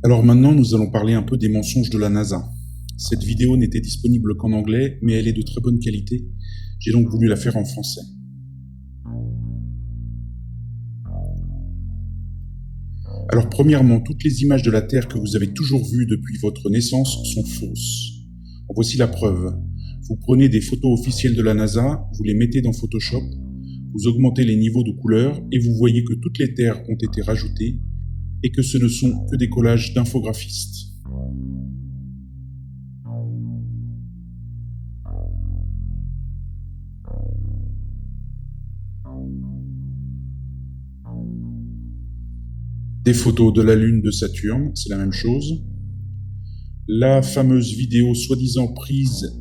Alors maintenant, nous allons parler un peu des mensonges de la NASA. Cette vidéo n'était disponible qu'en anglais, mais elle est de très bonne qualité. J'ai donc voulu la faire en français. Alors premièrement, toutes les images de la Terre que vous avez toujours vues depuis votre naissance sont fausses. En voici la preuve. Vous prenez des photos officielles de la NASA, vous les mettez dans Photoshop, vous augmentez les niveaux de couleurs et vous voyez que toutes les terres ont été rajoutées et que ce ne sont que des collages d'infographistes. Des photos de la Lune de Saturne, c'est la même chose. La fameuse vidéo soi-disant prise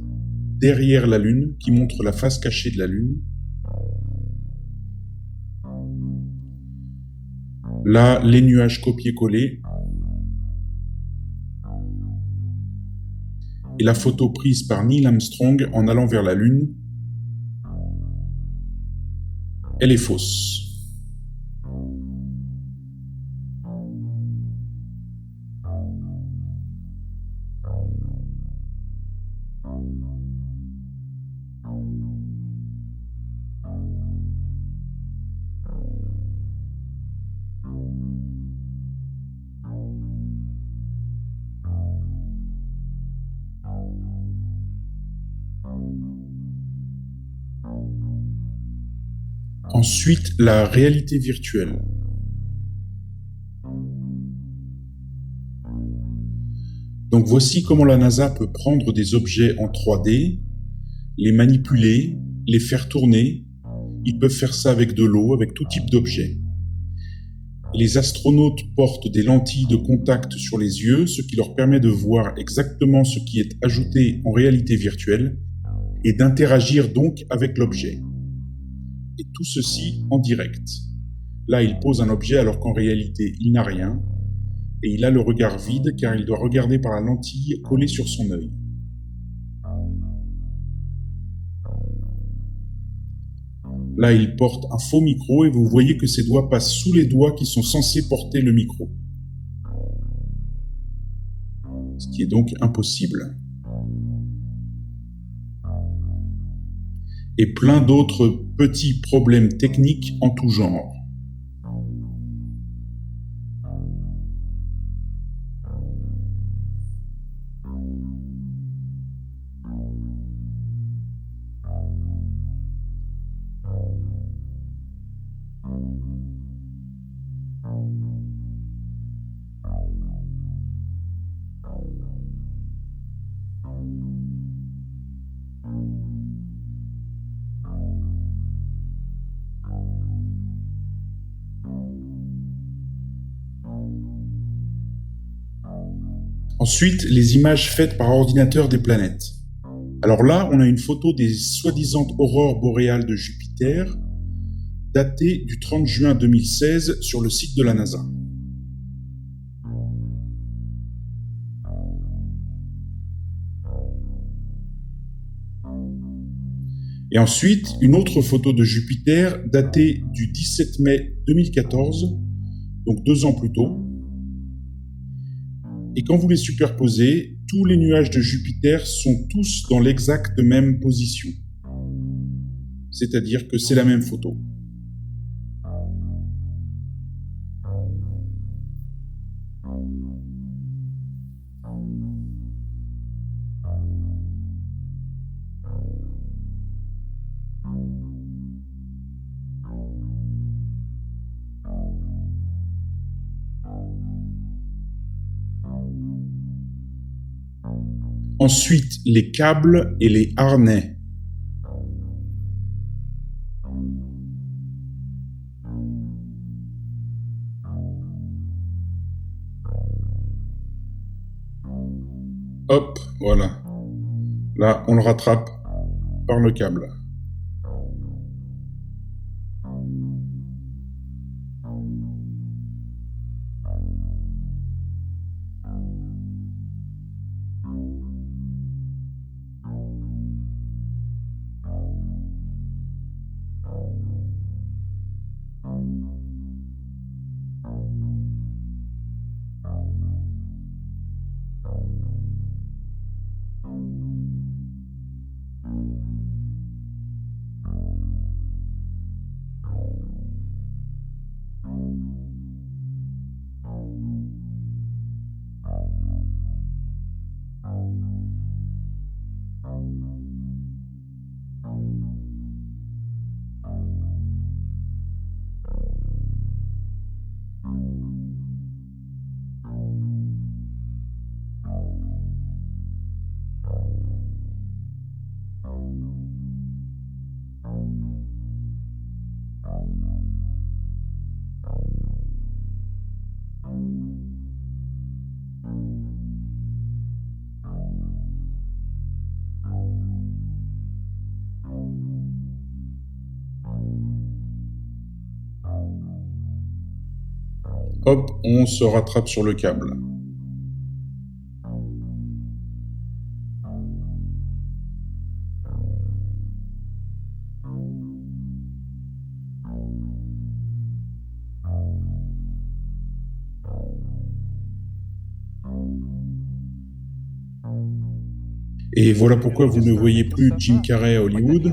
derrière la Lune, qui montre la face cachée de la Lune. Là, les nuages copiés-collés. Et la photo prise par Neil Armstrong en allant vers la Lune, elle est fausse. Ensuite, la réalité virtuelle. Donc voici comment la NASA peut prendre des objets en 3D, les manipuler, les faire tourner. Ils peuvent faire ça avec de l'eau, avec tout type d'objets. Les astronautes portent des lentilles de contact sur les yeux, ce qui leur permet de voir exactement ce qui est ajouté en réalité virtuelle et d'interagir donc avec l'objet. Et tout ceci en direct. Là, il pose un objet alors qu'en réalité, il n'a rien, et il a le regard vide car il doit regarder par la lentille collée sur son œil. Là, il porte un faux micro et vous voyez que ses doigts passent sous les doigts qui sont censés porter le micro. Ce qui est donc impossible. Et plein d'autres petits problèmes techniques en tout genre. Ensuite, les images faites par ordinateur des planètes. Alors là, on a une photo des soi-disant aurores boréales de Jupiter, datée du 30 juin 2016 sur le site de la NASA. Et ensuite, une autre photo de Jupiter datée du 17 mai 2014, donc 2 ans plus tôt. Et quand vous les superposez, tous les nuages de Jupiter sont tous dans l'exacte même position. C'est-à-dire que c'est la même photo. Ensuite, les câbles et les harnais. Hop, voilà. Là, on le rattrape par le câble. Hop, on se rattrape sur le câble. Et voilà pourquoi vous ne voyez plus Jim Carrey à Hollywood.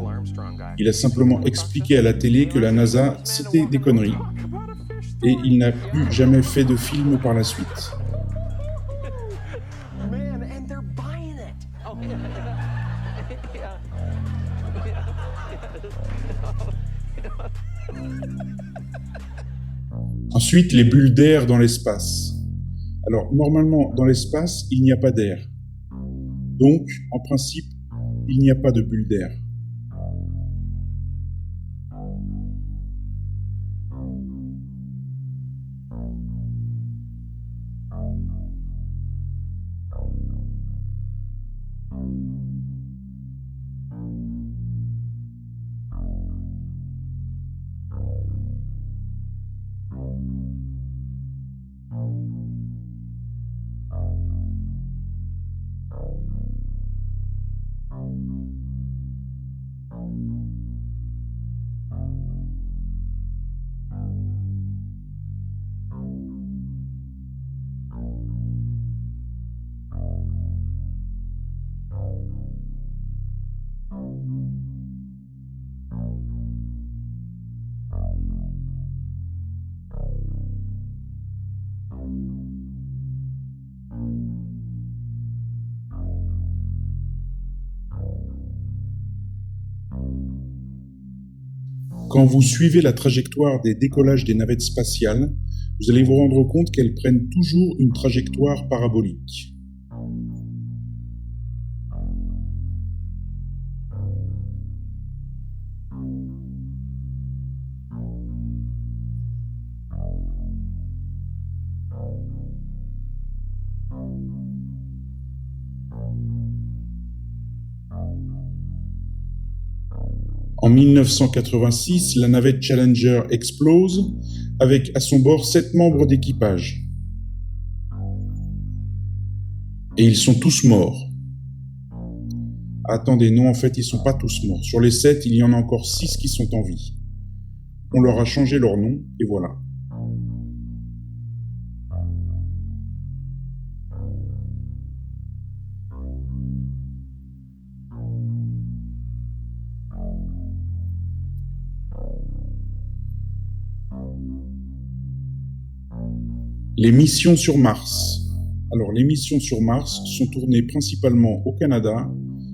Il a simplement expliqué à la télé que la NASA, c'était des conneries. Et il n'a plus jamais fait de film par la suite. Ensuite, les bulles d'air dans l'espace. Alors, normalement, dans l'espace, il n'y a pas d'air. Donc, en principe, il n'y a pas de bulles d'air. Quand vous suivez la trajectoire des décollages des navettes spatiales, vous allez vous rendre compte qu'elles prennent toujours une trajectoire parabolique. En 1986, la navette Challenger explose, avec à son bord 7 membres d'équipage. Et ils sont tous morts. Attendez, non, en fait, ils sont pas tous morts. Sur les 7, il y en a encore 6 qui sont en vie. On leur a changé leur nom, et voilà. Les missions sur Mars. Alors, les missions sur Mars sont tournées principalement au Canada,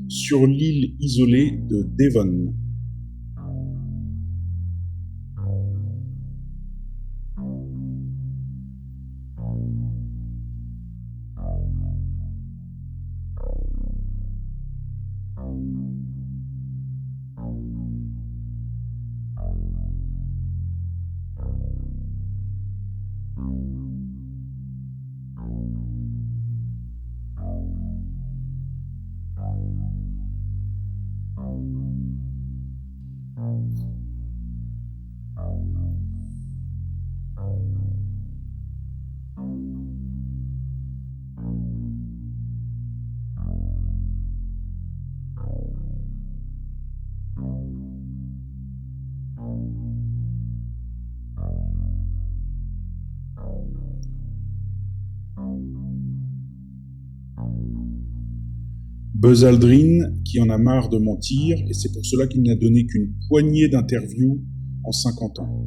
sur l'île isolée de Devon. Buzz Aldrin qui en a marre de mentir, et c'est pour cela qu'il n'a donné qu'une poignée d'interviews en 50 ans.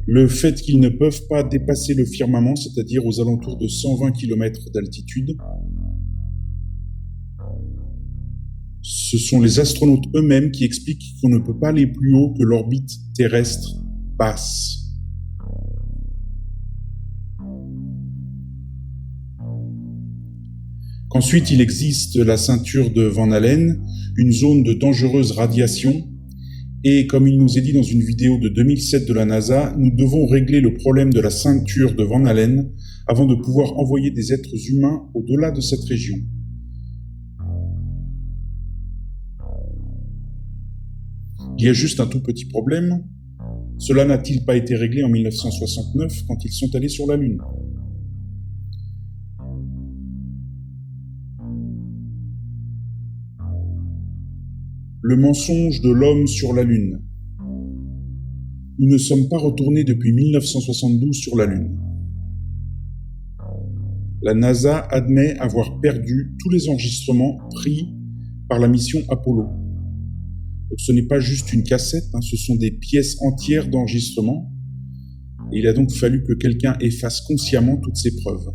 Le fait qu'ils ne peuvent pas dépasser le firmament, c'est-à-dire aux alentours de 120 km d'altitude, ce sont les astronautes eux-mêmes qui expliquent qu'on ne peut pas aller plus haut que l'orbite terrestre basse. Qu'ensuite, il existe la ceinture de Van Allen, une zone de dangereuse radiation, et comme il nous est dit dans une vidéo de 2007 de la NASA, nous devons régler le problème de la ceinture de Van Allen avant de pouvoir envoyer des êtres humains au-delà de cette région. Il y a juste un tout petit problème. Cela n'a-t-il pas été réglé en 1969 quand ils sont allés sur la Lune ? Le mensonge de l'homme sur la Lune. Nous ne sommes pas retournés depuis 1972 sur la Lune. La NASA admet avoir perdu tous les enregistrements pris par la mission Apollo. Donc ce n'est pas juste une cassette, ce sont des pièces entières d'enregistrement. Et il a donc fallu que quelqu'un efface consciemment toutes ces preuves.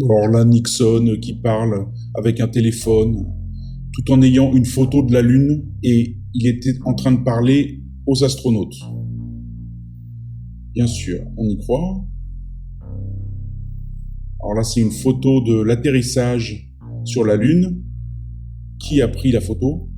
Alors là, Nixon qui parle avec un téléphone, tout en ayant une photo de la Lune, et il était en train de parler aux astronautes. Bien sûr, on y croit. Alors là, c'est une photo de l'atterrissage sur la Lune. Qui a pris la photo ?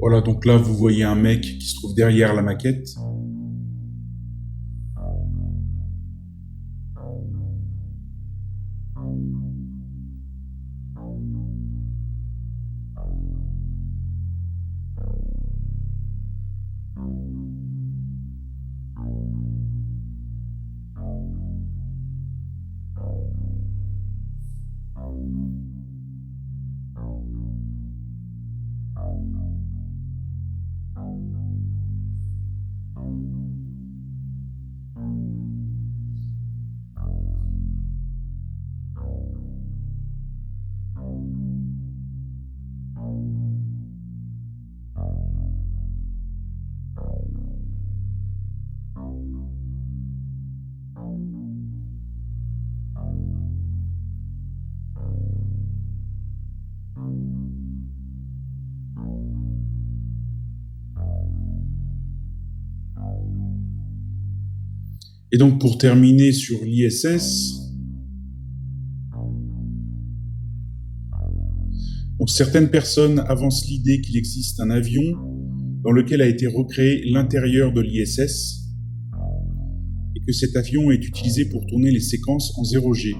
Voilà, donc là, vous voyez un mec qui se trouve derrière la maquette. Et donc, pour terminer sur l'ISS, Donc, certaines personnes avancent l'idée qu'il existe un avion dans lequel a été recréé l'intérieur de l'ISS et que cet avion est utilisé pour tourner les séquences en 0G.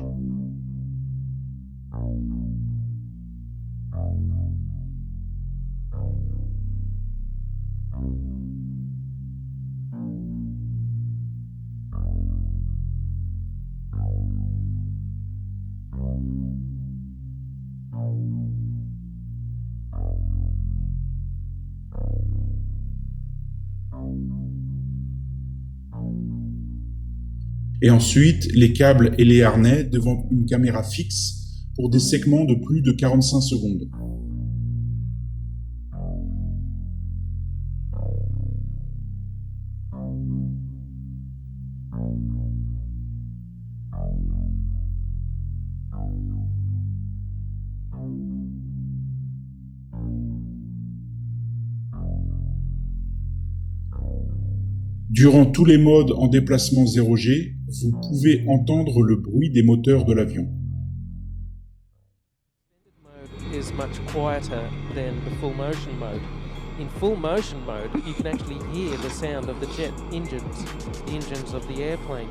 Et ensuite, les câbles et les harnais devant une caméra fixe pour des segments de plus de 45 secondes. Durant tous les modes en déplacement 0G, vous pouvez entendre le bruit des moteurs de l'avion. Mode is much quieter than the full motion mode. In full motion mode, you can actually hear the sound of the jet engines, the engines of the airplane.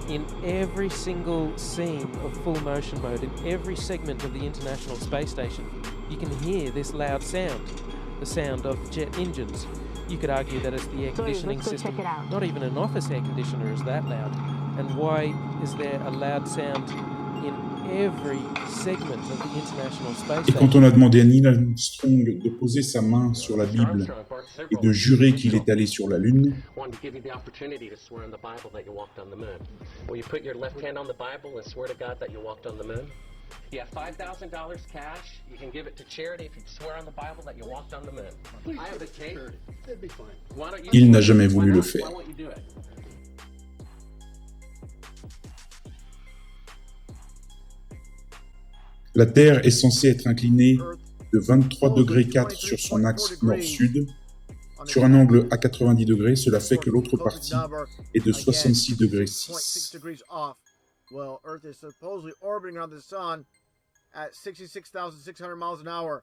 In every single scene of full motion mode, in every segment of the International Space Station, you can hear this loud sound, the sound of jet engines. You could argue that it's the air conditioning system. Not even an office air conditioner is that loud. And why is there a loud sound in every segment of the International Space Et Station? quand on a demandé à Neil Armstrong de poser sa main sur la Bible et de jurer qu'il est allé sur la Lune, Wanted to give you the opportunity to swear on the Bible that you walked on the moon. Will you put your left hand on the Bible and swear to God that you walked on the moon? You have $5,000 cash. You can give it to charity if you swear on the Bible that you walked on the moon. I have the tape. It'd be fine. Why don't you? il n'a jamais voulu Why le not? faire. Why won't you do it? La Terre est censée être inclinée de 23 degrés 4 sur son axe nord-sud. Sur un angle à 90 degrés, cela fait que l'autre partie est de 66 degrés 6. degrees off. Well, Earth is supposedly orbiting around the sun at 66,600 miles an hour.